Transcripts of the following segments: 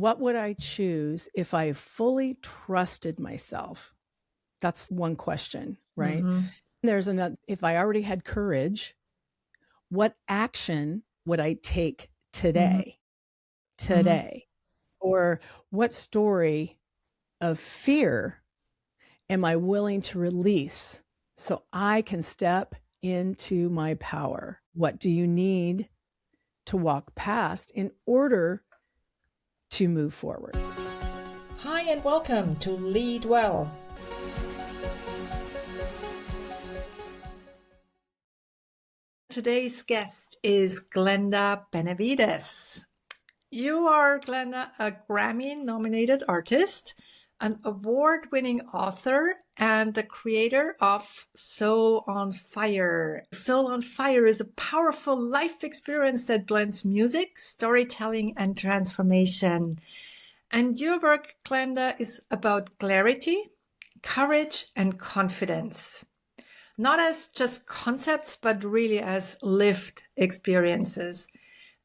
what would I choose if I fully trusted myself? That's one question, right? Mm-hmm. There's another, if I already had courage, what action would I take today? Mm-hmm. Or what story of fear am I willing to release so I can step into my power? What do you need to walk past in order to move forward? Hi, and welcome to Lead Well. Today's guest is Glenda Benevides. You are, Glenda, a Grammy-nominated artist, an award-winning author, and the creator of Soul on Fire. Soul on Fire is a powerful life experience that blends music, storytelling, and transformation. And your work, Glenda, is about clarity, courage, and confidence. Not as just concepts, but really as lived experiences.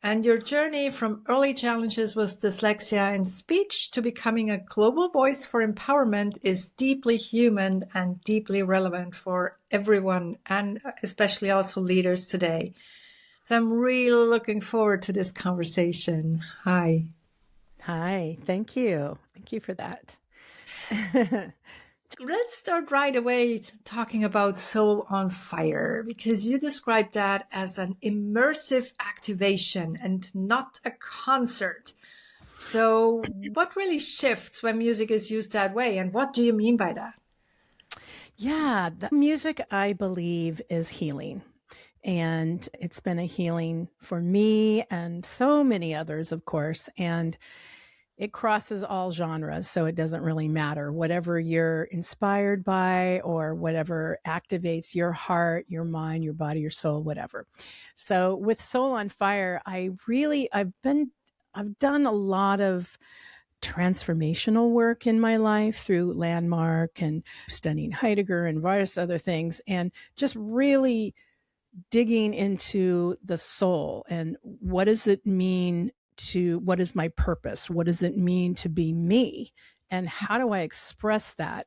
And your journey from early challenges with dyslexia and speech to becoming a global voice for empowerment is deeply human and deeply relevant for everyone, and especially also leaders today. So I'm really looking forward to this conversation. Hi. Hi, thank you. Thank you for that. Let's start right away talking about Soul on Fire, because you described that as an immersive activation and not a concert. So what really shifts when music is used that way, and what do you mean by that? Yeah, the music, I believe, is healing. And it's been a healing for me and so many others, of course. And it crosses all genres, so it doesn't really matter. Whatever you're inspired by or whatever activates your heart, your mind, your body, your soul, whatever. So with Soul on Fire, I've done a lot of transformational work in my life through Landmark and studying Heidegger and various other things, and just really digging into the soul and what does it mean what is my purpose? What does it mean to be me? And how do I express that?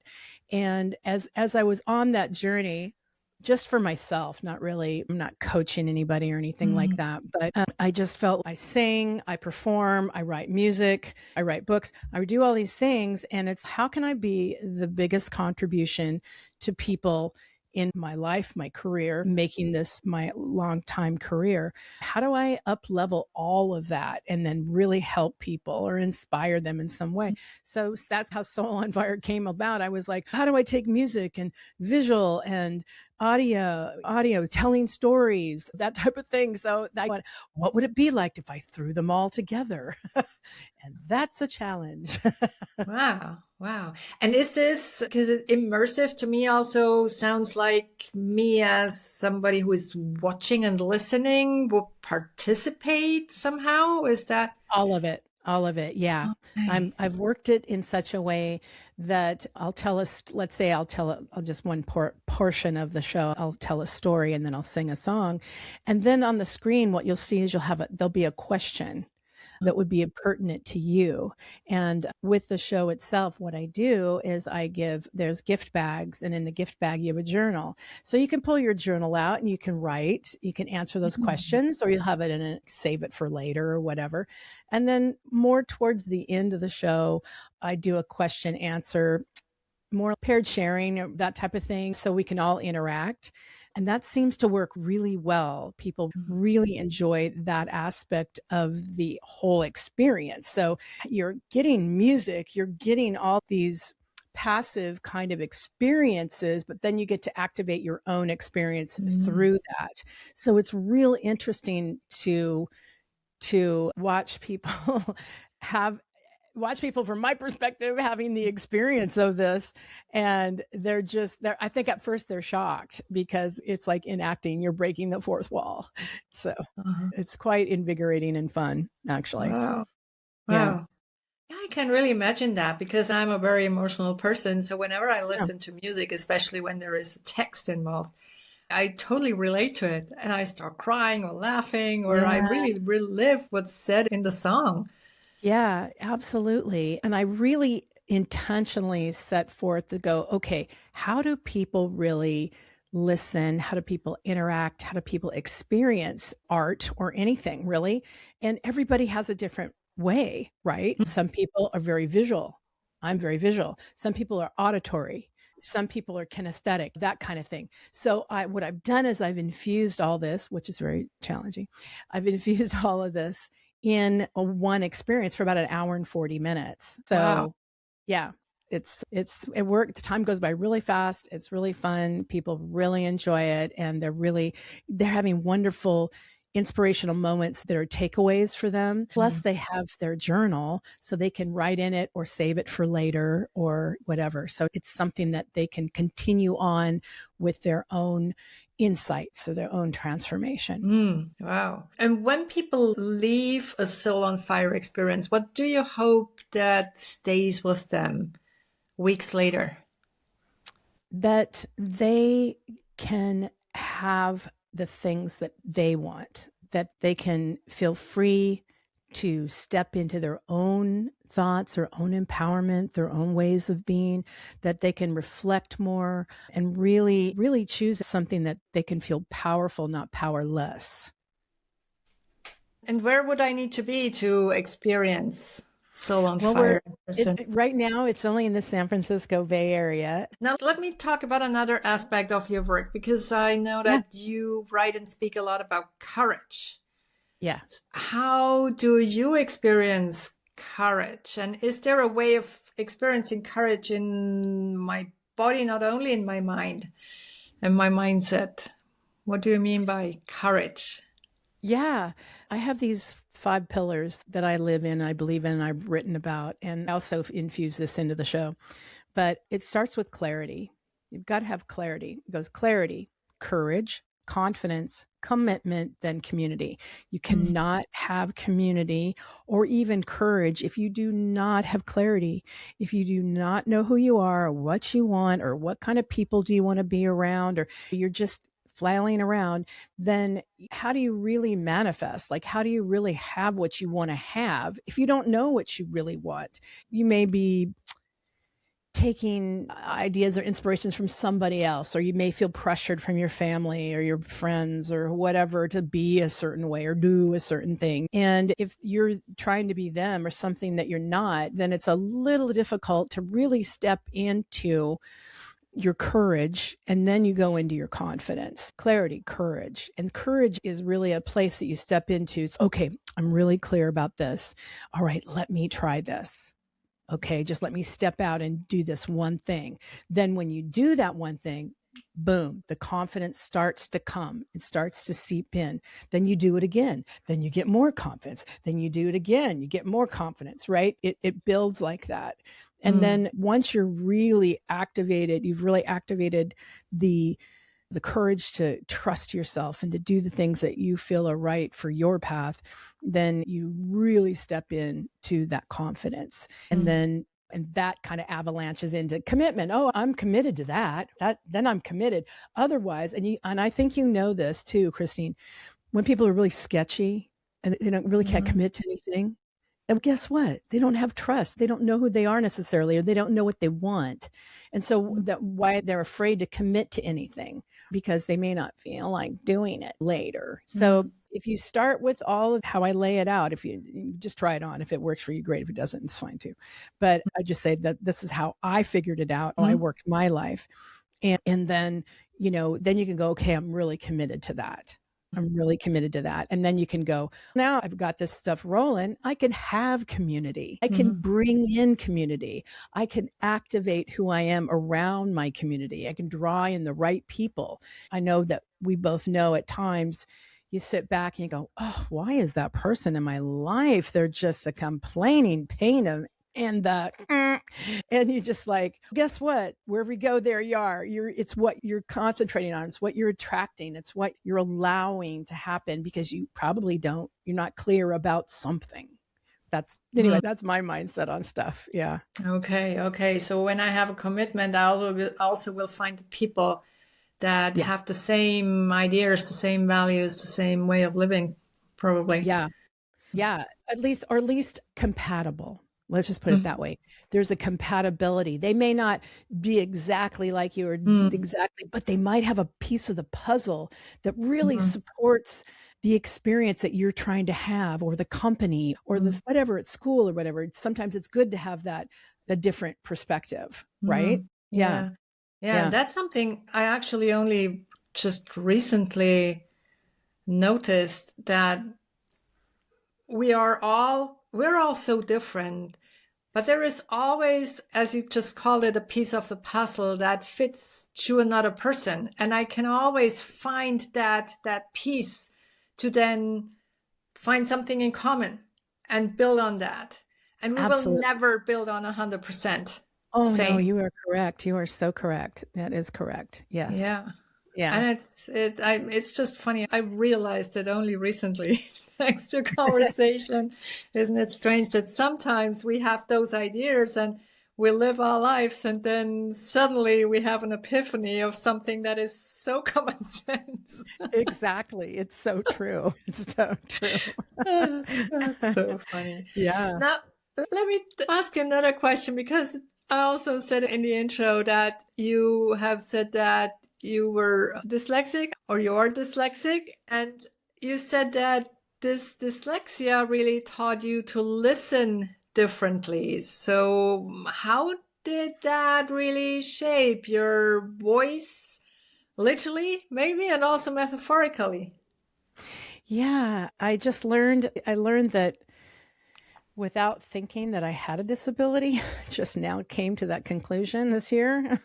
And as I was on that journey, just for myself, not really, I'm not coaching anybody or anything like that, but I just felt I sing, I perform, I write music, I write books, I do all these things. And it's how can I be the biggest contribution to people in my life, my career, making this my long-time career? How do I up level all of that and then really help people or inspire them in some way? So that's how Soul on Fire came about. I was like, how do I take music and visual and audio, telling stories, that type of thing? So what would it be like if I threw them all together? And that's a challenge. Wow. Wow. And is this, because immersive to me also sounds like me as somebody who is watching and listening will participate somehow? Is that? All of it. All of it. Yeah. Okay. I've worked it in such a way that let's say I'll just one portion of the show. I'll tell a story and then I'll sing a song. And then on the screen, what you'll see is there'll be a question that would be pertinent to you. And with the show itself, what I do is there's gift bags, and in the gift bag, you have a journal. So you can pull your journal out and you can write, you can answer those questions, or you'll have it save it for later or whatever. And then more towards the end of the show, I do a question answer, more paired sharing, that type of thing, so we can all interact. And that seems to work really well. People really enjoy that aspect of the whole experience. So you're getting music, you're getting all these passive kind of experiences, but then you get to activate your own experience through that. So it's real interesting to watch people from my perspective having the experience of this, and I think at first they're shocked because it's like enacting, you're breaking the fourth wall. So it's quite invigorating and fun, actually. Wow. Yeah. Wow. Yeah, I can really imagine that because I'm a very emotional person. So whenever I listen to music, especially when there is a text involved, I totally relate to it and I start crying or laughing, or I really relive what's said in the song. Yeah, absolutely. And I really intentionally set forth to go, okay, how do people really listen? How do people interact? How do people experience art or anything really? And everybody has a different way, right? Some people are very visual. I'm very visual. Some people are auditory. Some people are kinesthetic, that kind of thing. So what I've done is I've infused all this, which is very challenging. I've infused all of this in a one experience for about an hour and 40 minutes. Wow. So yeah, it worked. The time goes by really fast. It's really fun. People really enjoy it. And they're having wonderful inspirational moments that are takeaways for them. Plus they have their journal so they can write in it or save it for later or whatever. So it's something that they can continue on with their own insights or their own transformation. Wow. And when people leave a Soul on Fire experience, what do you hope that stays with them weeks later? That they can have the things that they want, that they can feel free to step into their own thoughts, their own empowerment, their own ways of being, that they can reflect more and really, really choose something that they can feel powerful, not powerless. And where would I need to be to experience Soul on Well, Fire? it's right now, it's only in the San Francisco Bay Area. Now, let me talk about another aspect of your work, because I know Yeah. that you write and speak a lot about courage. Yeah. How do you experience courage? And is there a way of experiencing courage in my body, not only in my mind and my mindset? What do you mean by courage? Yeah, I have these 5 pillars that I live in, I believe in, I've written about, and also infuse this into the show. But it starts with clarity. You've got to have clarity. It goes clarity, courage, confidence, commitment, then community. You cannot have community or even courage if you do not have clarity. If you do not know who you are, or what you want, or what kind of people do you want to be around, or you're just flailing around, then how do you really manifest? Like, how do you really have what you want to have if you don't know what you really want? You may be taking ideas or inspirations from somebody else, or you may feel pressured from your family or your friends or whatever to be a certain way or do a certain thing. And if you're trying to be them or something that you're not, then it's a little difficult to really step into your courage, and then you go into your confidence. Clarity, courage. And courage is really a place that you step into. It's, okay, I'm really clear about this. All right, let me try this. Okay, just let me step out and do this one thing. Then when you do that one thing, boom, the confidence starts to come. It starts to seep in. Then you do it again. Then you get more confidence. Then you do it again. You get more confidence, right? It builds like that. And then once you're really activated, you've really activated the courage to trust yourself and to do the things that you feel are right for your path, then you really step into that confidence. And that kind of avalanches into commitment. Oh, I'm committed to that. Then I'm committed. Otherwise, and I think you know this too, Christine, when people are really sketchy and they don't really can't commit to anything, and guess what? They don't have trust. They don't know who they are necessarily, or they don't know what they want. And so that why they're afraid to commit to anything, because they may not feel like doing it later. So if you start with all of how I lay it out, if you just try it on, if it works for you, great. If it doesn't, it's fine too. But I just say that this is how I figured it out. I worked my life. And then, then you can go, okay, I'm really committed to that. I'm really committed to that. And then you can go, now I've got this stuff rolling. I can have community. I can bring in community. I can activate who I am around my community. I can draw in the right people. I know that we both know at times you sit back and you go, oh, why is that person in my life? They're just a complaining pain and you just like, guess what? Wherever you go, there you are. It's what you're concentrating on. It's what you're attracting. It's what you're allowing to happen because you probably you're not clear about something. That's my mindset on stuff. Yeah. Okay. So when I have a commitment, I also will find the people that have the same ideas, the same values, the same way of living, probably. Yeah. Yeah. at least compatible. Let's just put it that way. There's a compatibility. They may not be exactly like you or exactly, but they might have a piece of the puzzle that really supports the experience that you're trying to have, or the company, or this whatever at school or whatever. Sometimes it's good to have that a different perspective, right? Yeah. Yeah. Yeah. Yeah. That's something I actually only just recently noticed, that we're all so different, but there is always, as you just called it, a piece of the puzzle that fits to another person. And I can always find that piece to then find something in common and build on that. And we will Absolutely. never build on 100% Oh no, same. you are correct. You are so correct. That is correct. Yes. Yeah. Yeah. And it's just funny. I realized it only recently, thanks to conversation. Isn't it strange that sometimes we have those ideas and we live our lives, and then suddenly we have an epiphany of something that is so common sense. Exactly. It's so true. It's so true. That's so funny. Yeah. Now, let me ask you another question, because I also said in the intro that you have said that you were dyslexic, or you are dyslexic, and you said that this dyslexia really taught you to listen differently. So how did that really shape your voice, literally maybe, and also metaphorically? Yeah. I learned that without thinking that I had a disability, just now came to that conclusion this year.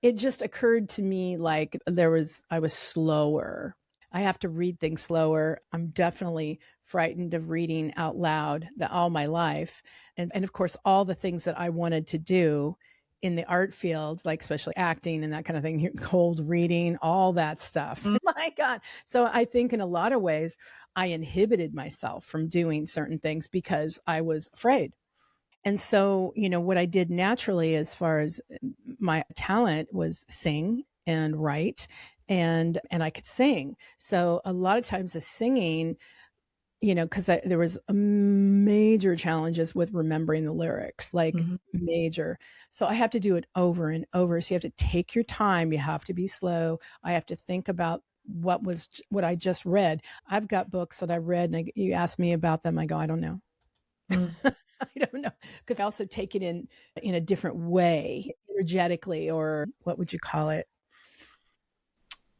It just occurred to me like I was slower. I have to read things slower. I'm definitely frightened of reading out loud all my life. And of course, all the things that I wanted to do in the art fields, like especially acting and that kind of thing, cold reading, all that stuff. My God. So I think in a lot of ways, I inhibited myself from doing certain things because I was afraid. And so, what I did naturally as far as my talent was sing and write, and I could sing. So a lot of times the singing, because there was major challenges with remembering the lyrics, like major. So I have to do it over and over. So you have to take your time. You have to be slow. I have to think about what I just read. I've got books that I've read, and you ask me about them, I go, I don't know. I don't know, because I also take it in a different way, energetically, or what would you call it?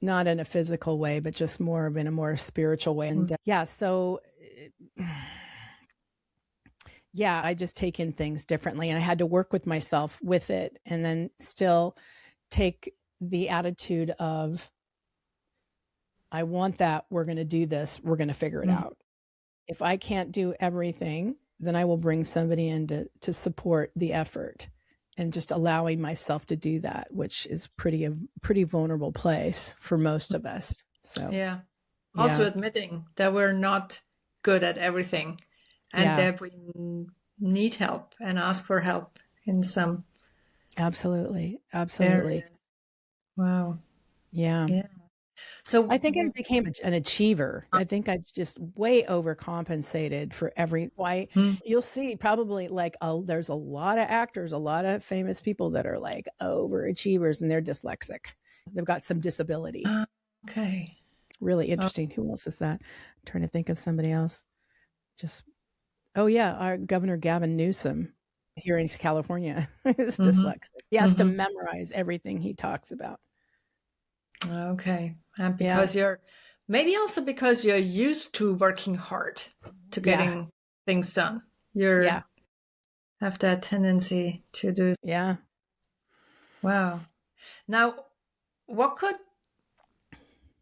Not in a physical way, but just more of in a more spiritual way. And yeah, so yeah, I just take in things differently, and I had to work with myself with it, and then still take the attitude of, I want that. We're going to do this. We're going to figure it out. If I can't do everything, then I will bring somebody in to support the effort, and just allowing myself to do that, which is a pretty vulnerable place for most of us. So yeah. Also admitting that we're not good at everything, and that we need help and ask for help in some absolutely areas. Wow. Yeah. So I think I became an achiever. I think I just way overcompensated for why you'll see probably like there's a lot of actors, a lot of famous people that are like overachievers, and they're dyslexic. They've got some disability. Okay. Really interesting. Who else is that? I'm trying to think of somebody else. Our Governor Gavin Newsom here in California is dyslexic. He has to memorize everything he talks about. Okay. And because maybe also because you're used to working hard to getting things done. You have that tendency to do. Yeah. Wow. Now, what could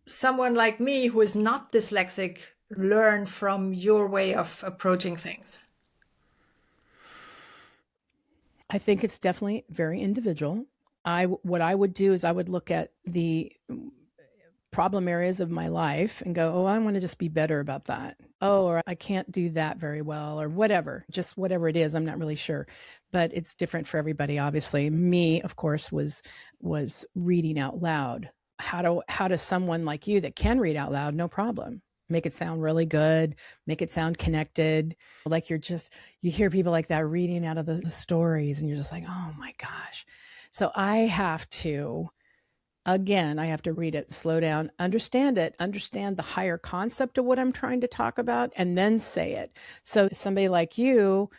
someone like me who is not dyslexic learn from your way of approaching things? I think it's definitely very individual. What I would do is I would look at the problem areas of my life and go, oh, I want to just be better about that. Oh, or I can't do that very well, or whatever, just whatever it is. I'm not really sure, but it's different for everybody. Obviously, me, of course, was reading out loud. How does someone like you that can read out loud? No problem. make it sound really good, make it sound connected. Like you hear people like that reading out of the stories and you're just like, oh my gosh. So I have to read it, slow down, understand it, understand the higher concept of what I'm trying to talk about, and then say it. So somebody like you,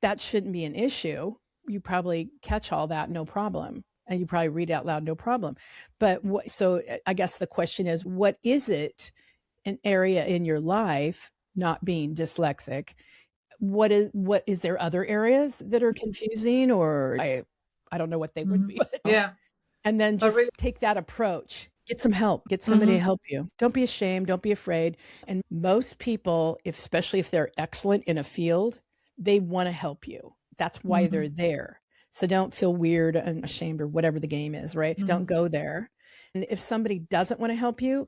that shouldn't be an issue. You probably catch all that, no problem. And you probably read out loud, no problem. But so I guess the question is, what is it, an area in your life, not being dyslexic? What is there other areas that are confusing, or I don't know what they would be. Yeah. And then just really, take that approach. Get some help. Get somebody to help you. Don't be ashamed. Don't be afraid. And most people, especially if they're excellent in a field, they want to help you. That's why they're there. So don't feel weird and ashamed or whatever the game is, right? Don't go there. And if somebody doesn't want to help you,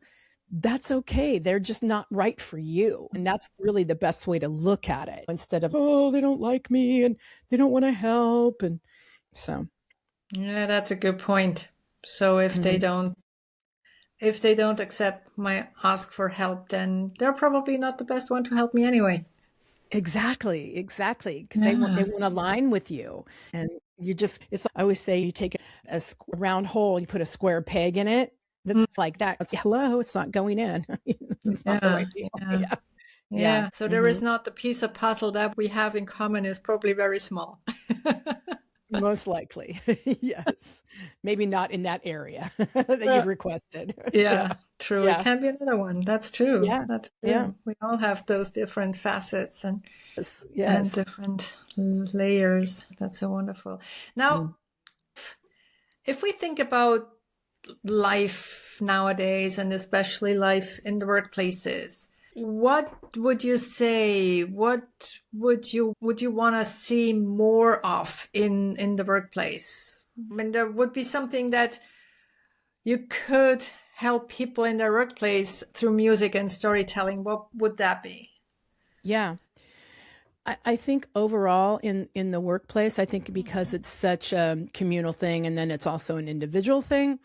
that's okay. They're just not right for you. And that's really the best way to look at it, instead of, oh, they don't like me and they don't want to help. And so. Yeah, that's a good point. So if they don't accept my ask for help, then they're probably not the best one to help me anyway. Exactly. Because they want to align with you. And I always say, you take a round hole, you put a square peg in it. That's like that. It's, hello, it's not going in. It's not the right deal. Yeah. So there is not the piece of puzzle that we have in common is probably very small. Most likely. Yes. Maybe not in that area that you've requested. Yeah, true. Yeah. It can be another one. That's true. Yeah. That's true. Yeah. We all have those different facets and Yes. different layers. That's so wonderful. Now, if we think about life nowadays, and especially life in the workplaces, what would you say? What would you want to see more of in the workplace? I mean, there would be something that you could help people in their workplace through music and storytelling. What would that be? Yeah. I think overall in the workplace, I think because it's such a communal thing, and then it's also an individual thing,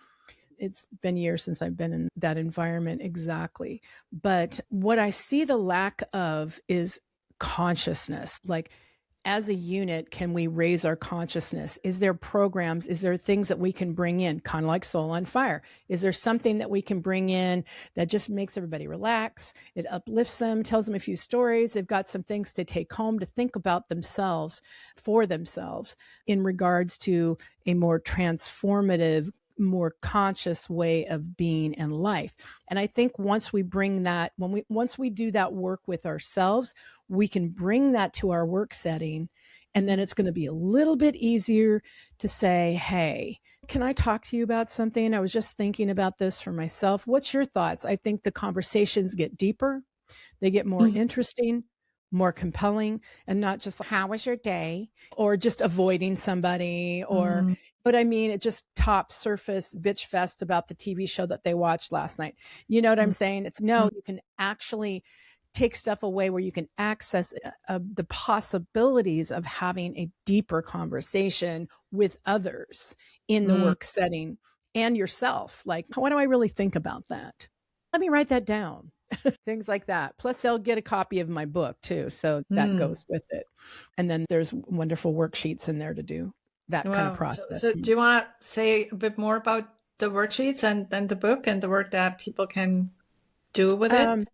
it's been years since I've been in that environment exactly. But what I see the lack of is consciousness. Like, as a unit, can we raise our consciousness? Is there programs? Is there things that we can bring in, kind of like Soul on Fire? Is there something that we can bring in that just makes everybody relax? It uplifts them, tells them a few stories. They've got some things to take home to think about themselves, for themselves, in regards to a more transformative, more conscious way of being in life. And I think once we bring that, once we do that work with ourselves, we can bring that to our work setting. And then it's going to be a little bit easier to say, hey, can I talk to you about something? I was just thinking about this for myself. What's your thoughts? I think the conversations get deeper. They get more interesting, more compelling, and not just, how was your day? Or just avoiding somebody, or, but I mean, it just top surface bitch fest about the TV show that they watched last night. You know what I'm saying? It's no, you can actually take stuff away where you can access the possibilities of having a deeper conversation with others in the work setting and yourself. Like, what do I really think about that? Let me write that down. Things like that. Plus, they'll get a copy of my book too. So that goes with it. And then there's wonderful worksheets in there to do that kind of process. So do you want to say a bit more about the worksheets and then the book and the work that people can do with it?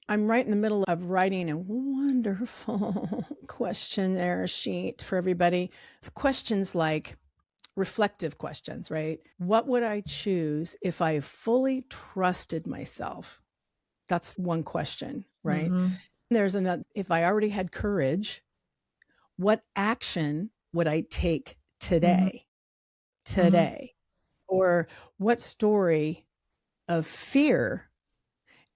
I'm right in the middle of writing a wonderful questionnaire sheet for everybody. The questions like reflective questions, right? What would I choose if I fully trusted myself? That's one question, right? There's another, if I already had courage, what action would I take today? Or what story of fear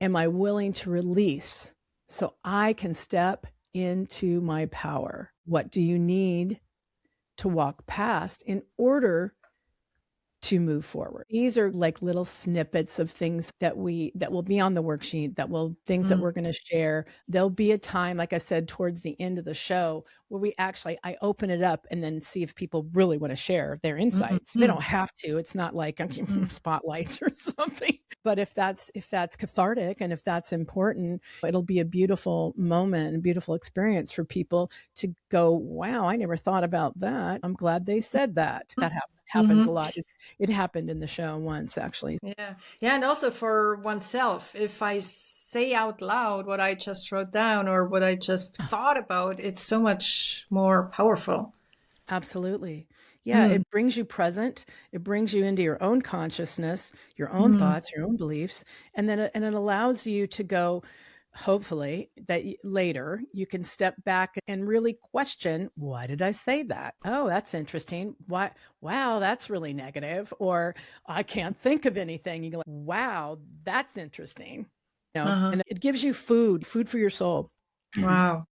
am I willing to release so I can step into my power? What do you need to walk past in order to move forward. These are like little snippets of things that will be on the worksheet, things that we're going to share. There'll be a time, like I said, towards the end of the show where I open it up and then see if people really want to share their insights. They don't have to. It's not like spotlights or something. But if that's cathartic and if that's important, it'll be a beautiful moment, a beautiful experience for people to go, wow, I never thought about that. I'm glad they said that. That happens a lot. It happened in the show once, actually. Yeah. Yeah. And also for oneself, if I say out loud what I just wrote down or what I just thought about, it's so much more powerful. Absolutely. Yeah. It brings you present. It brings you into your own consciousness, your own thoughts, your own beliefs. And then it allows you to go, hopefully, that later you can step back and really question, why did I say that? Oh, that's interesting. Why? Wow, that's really negative. Or I can't think of anything. You go, wow, that's interesting. And it gives you food for your soul. Wow.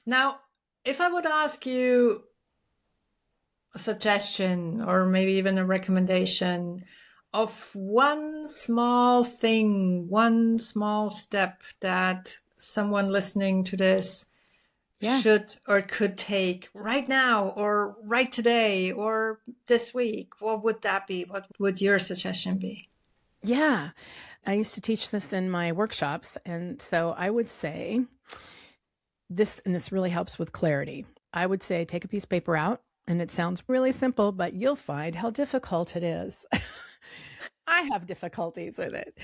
Now, if I would ask you a suggestion or maybe even a recommendation of one small thing, one small step that someone listening to this should or could take right now or right today or this week, what would that be? What would your suggestion be? Yeah, I used to teach this in my workshops. And so I would say this, and this really helps with clarity. I would say take a piece of paper out, and it sounds really simple, but you'll find how difficult it is. I have difficulties with it.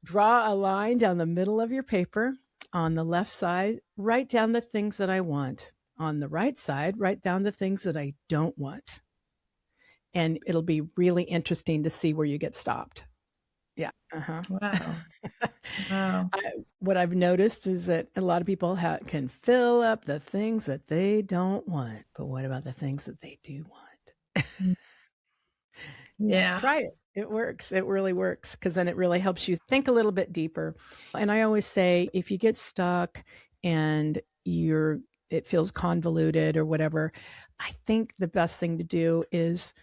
Draw a line down the middle of your paper. On the left side, write down the things that I want. On the right side, write down the things that I don't want. And it'll be really interesting to see where you get stopped. Yeah. Wow. Wow. What I've noticed is that a lot of people can fill up the things that they don't want. But what about the things that they do want? Yeah. Try it. It works. It really works, because then it really helps you think a little bit deeper. And I always say, if you get stuck and it feels convoluted or whatever, I think the best thing to do is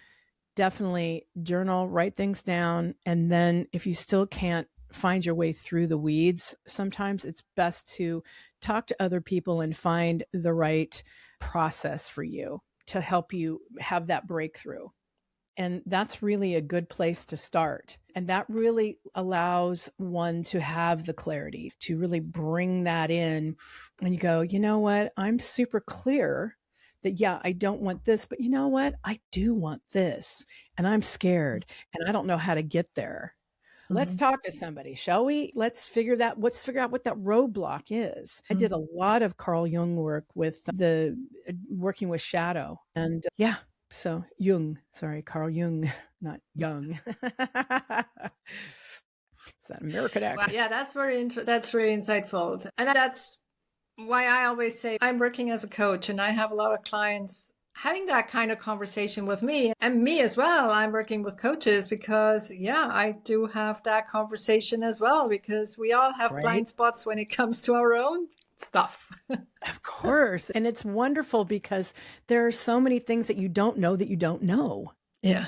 definitely journal, write things down. And then if you still can't find your way through the weeds, sometimes it's best to talk to other people and find the right process for you to help you have that breakthrough. And that's really a good place to start. And that really allows one to have the clarity, to really bring that in. And you go, you know what? I'm super clear that, yeah, I don't want this, but you know what? I do want this. And I'm scared and I don't know how to get there. Let's talk to somebody, shall we? Let's figure out what that roadblock is. I did a lot of Carl Jung work with working with shadow. And so Carl Jung, not Young. It's that American accent. Wow. Yeah, that's that's really insightful. And that's why I always say I'm working as a coach, and I have a lot of clients having that kind of conversation with me, and me as well. I'm working with coaches because, I do have that conversation as well, because we all have blind spots when it comes to our own stuff. Of course. And it's wonderful because there are so many things that you don't know that you don't know. Yeah.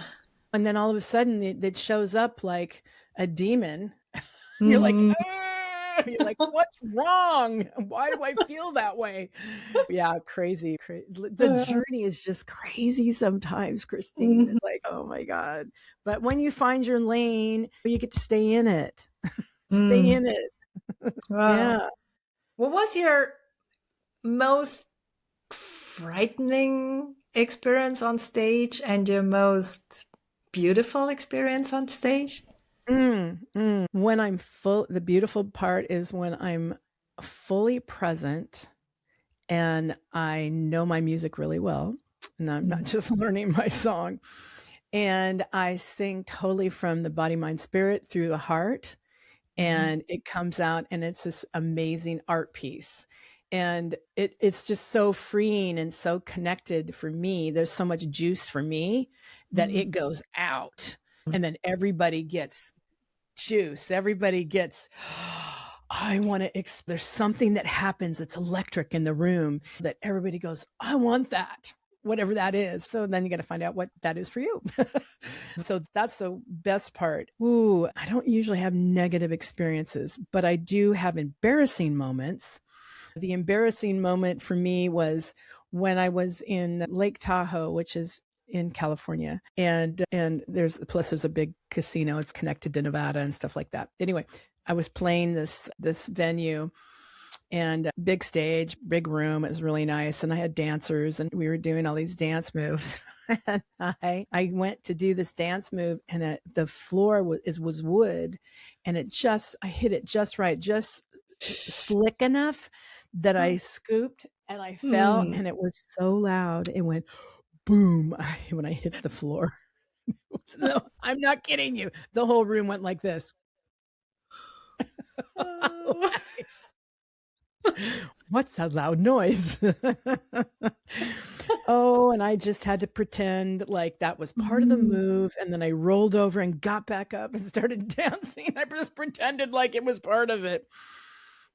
And then all of a sudden it shows up like a demon. You're like, you're like, what's wrong? Why do I feel that way? Yeah, crazy. The journey is just crazy sometimes, Christine. It's like, oh my God. But when you find your lane, you get to stay in it. Stay in it. Wow. Yeah. What was your most frightening experience on stage and your most beautiful experience on stage? When I'm the beautiful part is when I'm fully present and I know my music really well, and I'm not just learning my song, and I sing totally from the body, mind, spirit through the heart, and it comes out and it's this amazing art piece. And it's just so freeing and so connected for me. There's so much juice for me that it goes out, and then everybody gets juice. Everybody gets, I want to, there's something that happens that's electric in the room that everybody goes, I want that. whatever that is. So then you got to find out what that is for you. So that's the best part. Ooh, I don't usually have negative experiences, but I do have embarrassing moments. The embarrassing moment for me was when I was in Lake Tahoe, which is in California. And there's a big casino. It's connected to Nevada and stuff like that. Anyway, I was playing this venue, and big stage, big room. It was really nice. And I had dancers and we were doing all these dance moves. And I went to do this dance move, and the floor was wood, and I hit it just right, just slick enough that I scooped and I fell, and it was so loud. It went boom when I hit the floor. No, I'm not kidding you. The whole room went like this. What's that loud noise? Oh, and I just had to pretend like that was part of the move. And then I rolled over and got back up and started dancing. I just pretended like it was part of it.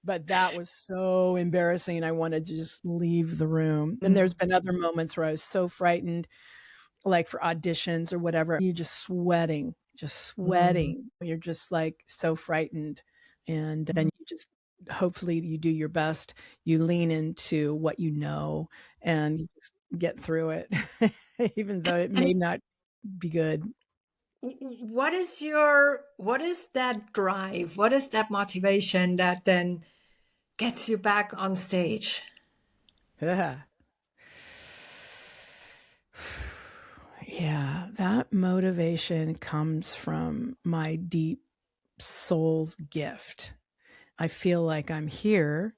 But that was so embarrassing. I wanted to just leave the room. And there's been other moments where I was so frightened, like for auditions or whatever, you're just sweating. You're just like so frightened. And then you just, hopefully you do your best. You lean into what you know and you just get through it, even though it may not be good. What is that drive? What is that motivation that then gets you back on stage? Yeah, that motivation comes from my deep soul's gift. I feel like I'm here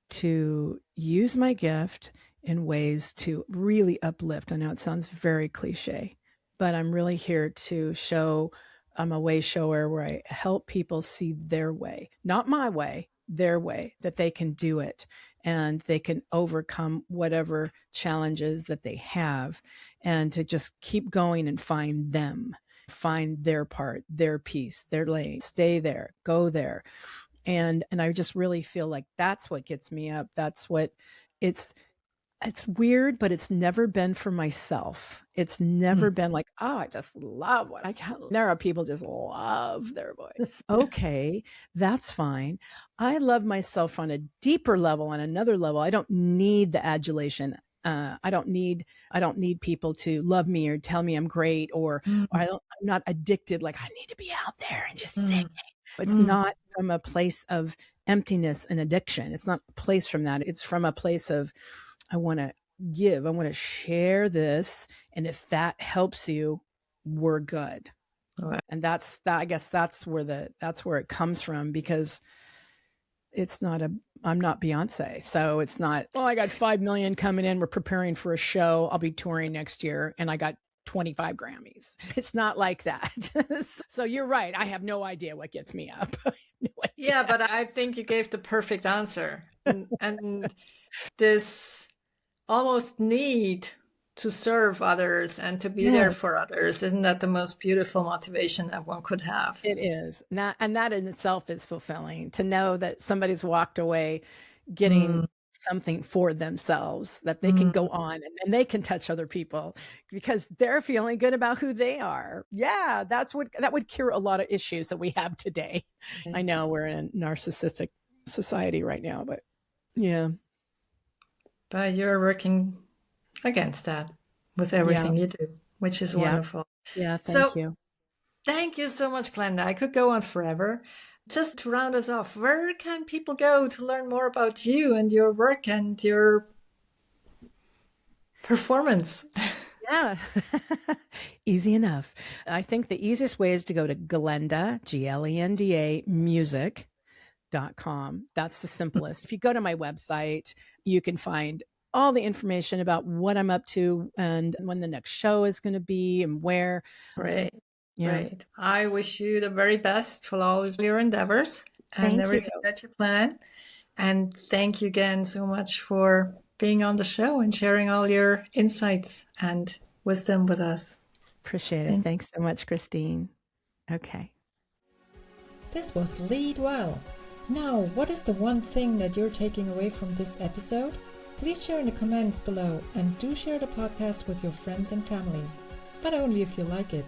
to use my gift in ways to really uplift. I know it sounds very cliche, but I'm really here to show. I'm a way shower where I help people see their way, not my way, their way, that they can do it and they can overcome whatever challenges that they have, and to just keep going and find their part, their piece, their lane, stay there, go there. And I just really feel like that's what gets me up. That's what it's weird, but it's never been for myself. It's never been like, oh, I just love what I can. There are people just love their voice. Okay, that's fine. I love myself on a deeper level, on another level. I don't need the adulation. I don't need people to love me or tell me I'm great, or I'm not addicted. Like I need to be out there and just sing. It's not from a place of emptiness and addiction. It's not a place from that. It's from a place of, I want to give, I want to share this. And if that helps you, we're good. Right. And that's that, I guess that's where it comes from, because I'm not Beyonce. So it's not, I got 5 million coming in. We're preparing for a show. I'll be touring next year. And I got 25 Grammys. It's not like that. So you're right. I have no idea what gets me up. No idea. Yeah, but I think you gave the perfect answer. And this almost need to serve others and to be there for others, isn't that the most beautiful motivation that one could have? It is. And that in itself is fulfilling, to know that somebody's walked away getting something for themselves, that they can go on and they can touch other people because they're feeling good about who they are. Yeah, that would cure a lot of issues that we have today. I know we're in a narcissistic society right now, but yeah. But you're working against that with everything you do, which is wonderful. Yeah, thank you. Thank you so much, Glenda. I could go on forever. Just to round us off, where can people go to learn more about you and your work and your performance? Yeah, easy enough. I think the easiest way is to go to Glenda, Glenda, music.com. That's the simplest. If you go to my website, you can find all the information about what I'm up to and when the next show is going to be and where. Right. Yeah. Right. I wish you the very best for all of your endeavors and everything that you plan. And thank you again so much for being on the show and sharing all your insights and wisdom with us. Appreciate it. Thanks so much, Christine. Okay. This was Lead Well. Now, what is the one thing that you're taking away from this episode? Please share in the comments below and do share the podcast with your friends and family, but only if you like it.